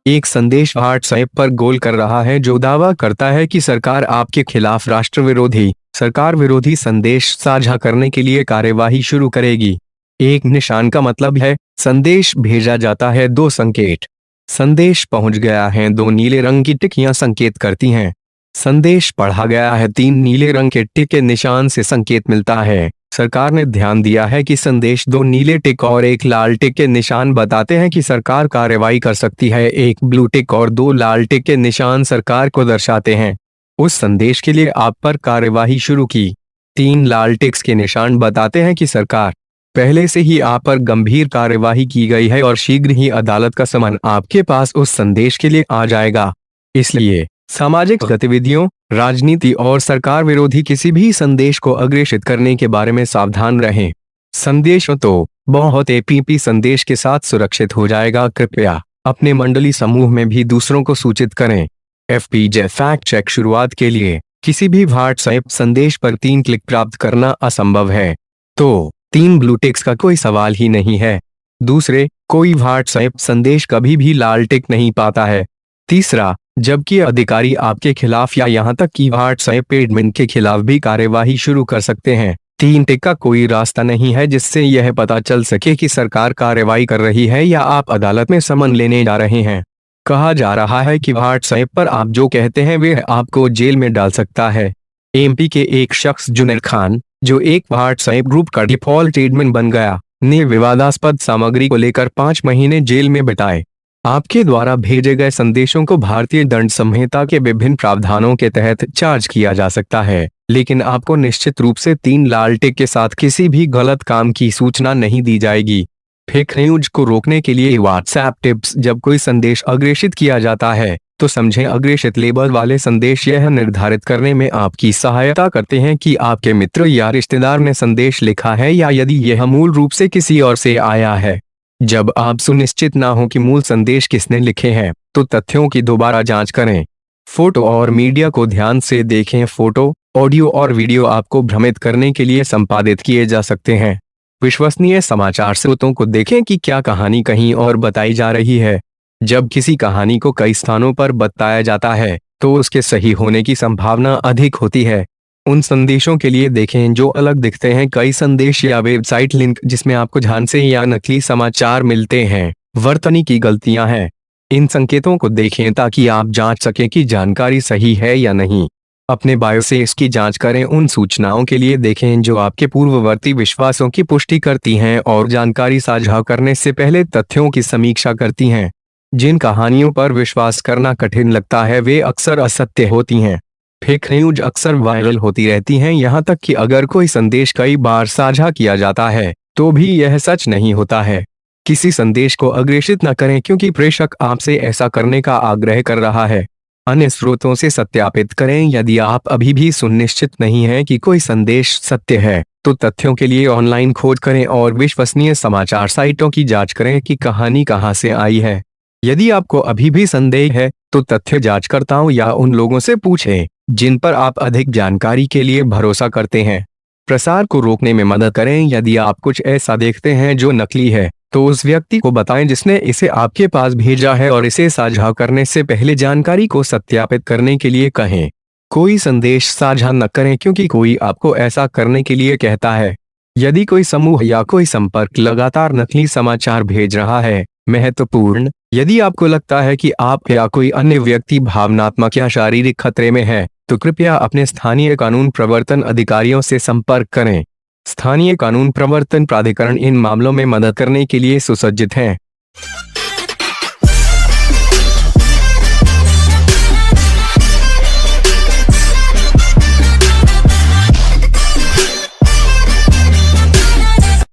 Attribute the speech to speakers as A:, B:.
A: एक संदेश व्हाट्सएप पर गोल कर रहा है जो दावा करता है कि सरकार आपके खिलाफ राष्ट्र सरकार विरोधी संदेश साझा करने के लिए कार्यवाही शुरू करेगी। एक निशान का मतलब है संदेश भेजा जाता है, दो संकेत। संदेश पहुंच गया है, दो नीले रंग की टिकियां संकेत करती हैं। संदेश पढ़ा गया है, तीन नीले रंग के टिक के निशान से संकेत मिलता है। सरकार ने ध्यान दिया है कि संदेश दो नीले टिक और एक लाल टिक के निशान बताते हैं कि सरकार कार्रवाई कर सकती है। एक ब्लू टिक और दो लाल टिक के निशान सरकार को दर्शाते हैं उस संदेश के लिए आप पर कार्यवाही शुरू की। तीन लाल टिक्स के निशान बताते हैं कि सरकार पहले से ही आप पर गंभीर कार्यवाही की गई है और शीघ्र ही अदालत का समन आपके पास उस संदेश के लिए आ जाएगा। इसलिए सामाजिक गतिविधियों, राजनीति और सरकार विरोधी किसी भी संदेश को अग्रेषित करने के बारे में सावधान रहें। संदेश तो बहुत एपीपी संदेश के साथ सुरक्षित हो जाएगा। कृपया अपने मंडली समूह में भी दूसरों को सूचित करें। FPJ fact check. शुरुआत के लिए किसी भी व्हाट्सएप संदेश पर 3 क्लिक प्राप्त करना असंभव है, तो 3 ब्लू टिक्स का कोई सवाल ही नहीं है। दूसरे, कोई व्हाट्सएप संदेश कभी भी लाल टिक नहीं पाता है। तीसरा, जबकि अधिकारी आपके खिलाफ या यहां तक कि व्हाट्सएप एडमिन के खिलाफ भी कार्यवाही शुरू कर सकते हैं। 3 टिक का कोई रास्ता नहीं है जिससे यह पता चल सके कि सरकार कार्रवाई कर रही है या आप अदालत में समन लेने जा रहे हैं। कहा जा रहा है कि व्हाट्सएप पर आप जो कहते हैं वह आपको जेल में डाल सकता है। MP के एक शख्स जुनैर खान, जो एक व्हाट्सएप ग्रुप का डिफॉल्ट एडमिन बन गया, ने विवादास्पद सामग्री को लेकर 5 महीने जेल में बिताए। आपके द्वारा भेजे गए संदेशों को भारतीय दंड संहिता के विभिन्न प्रावधानों के तहत चार्ज किया जा सकता है, लेकिन आपको निश्चित रूप से 3 लाल टिक के साथ किसी भी गलत काम की सूचना नहीं दी जाएगी। फेक न्यूज को रोकने के लिए व्हाट्सएप टिप्स। जब कोई संदेश अग्रेषित किया जाता है तो समझें अग्रेषित लेबल वाले संदेश यह निर्धारित करने में आपकी सहायता करते हैं कि आपके मित्र या रिश्तेदार ने संदेश लिखा है या यदि यह मूल रूप से किसी और से आया है। जब आप सुनिश्चित ना हो कि मूल संदेश किसने लिखे हैं, तो तथ्यों की दोबारा जांच करें। फोटो और मीडिया को ध्यान से देखें। फोटो, ऑडियो और वीडियो आपको भ्रमित करने के लिए संपादित किए जा सकते हैं। विश्वसनीय समाचार स्रोतों को देखें कि क्या कहानी कहीं और बताई जा रही है। जब किसी कहानी को कई स्थानों पर बताया जाता है तो उसके सही होने की संभावना अधिक होती है। उन संदेशों के लिए देखें जो अलग दिखते हैं। कई संदेश या वेबसाइट लिंक जिसमें आपको झांसे या नकली समाचार मिलते हैं, वर्तनी की गलतियां हैं। इन संकेतों को देखें ताकि आप जांच सकें कि जानकारी सही है या नहीं। अपने बायो से इसकी जांच करें। उन सूचनाओं के लिए देखें जो आपके पूर्ववर्ती विश्वासों की पुष्टि करती हैं और जानकारी साझा करने से पहले तथ्यों की समीक्षा करती हैं। जिन कहानियों पर विश्वास करना कठिन लगता है वे अक्सर असत्य होती हैं। फेक न्यूज अक्सर वायरल होती रहती हैं, यहाँ तक कि अगर कोई संदेश कई बार साझा किया जाता है तो भी यह सच नहीं होता है। किसी संदेश को अग्रेषित न करें क्योंकि प्रेषक आपसे ऐसा करने का आग्रह कर रहा है। अन्य स्रोतों से सत्यापित करें। यदि आप अभी भी सुनिश्चित नहीं हैं कि कोई संदेश सत्य है, तो तथ्यों के लिए ऑनलाइन खोज करें और विश्वसनीय समाचार साइटों की जांच करें कि कहानी कहां से आई है। यदि आपको अभी भी संदेह है तो तथ्य जांचकर्ताओं या उन लोगों से पूछें जिन पर आप अधिक जानकारी के लिए भरोसा करते हैं। प्रसार को रोकने में मदद करें। यदि आप कुछ ऐसा देखते हैं जो नकली है तो उस व्यक्ति को बताएं जिसने इसे आपके पास भेजा है और इसे साझा करने से पहले जानकारी को सत्यापित करने के लिए कहें। कोई संदेश साझा न करें क्योंकि कोई आपको ऐसा करने के लिए कहता है। यदि कोई समूह या कोई संपर्क लगातार नकली समाचार भेज रहा है, महत्वपूर्ण, यदि आपको लगता है कि आप या कोई अन्य व्यक्ति भावनात्मक या शारीरिक खतरे में है, तो कृपया अपने स्थानीय कानून प्रवर्तन अधिकारियों से संपर्क करें। स्थानीय कानून प्रवर्तन प्राधिकरण इन मामलों में मदद करने के लिए सुसज्जित हैं।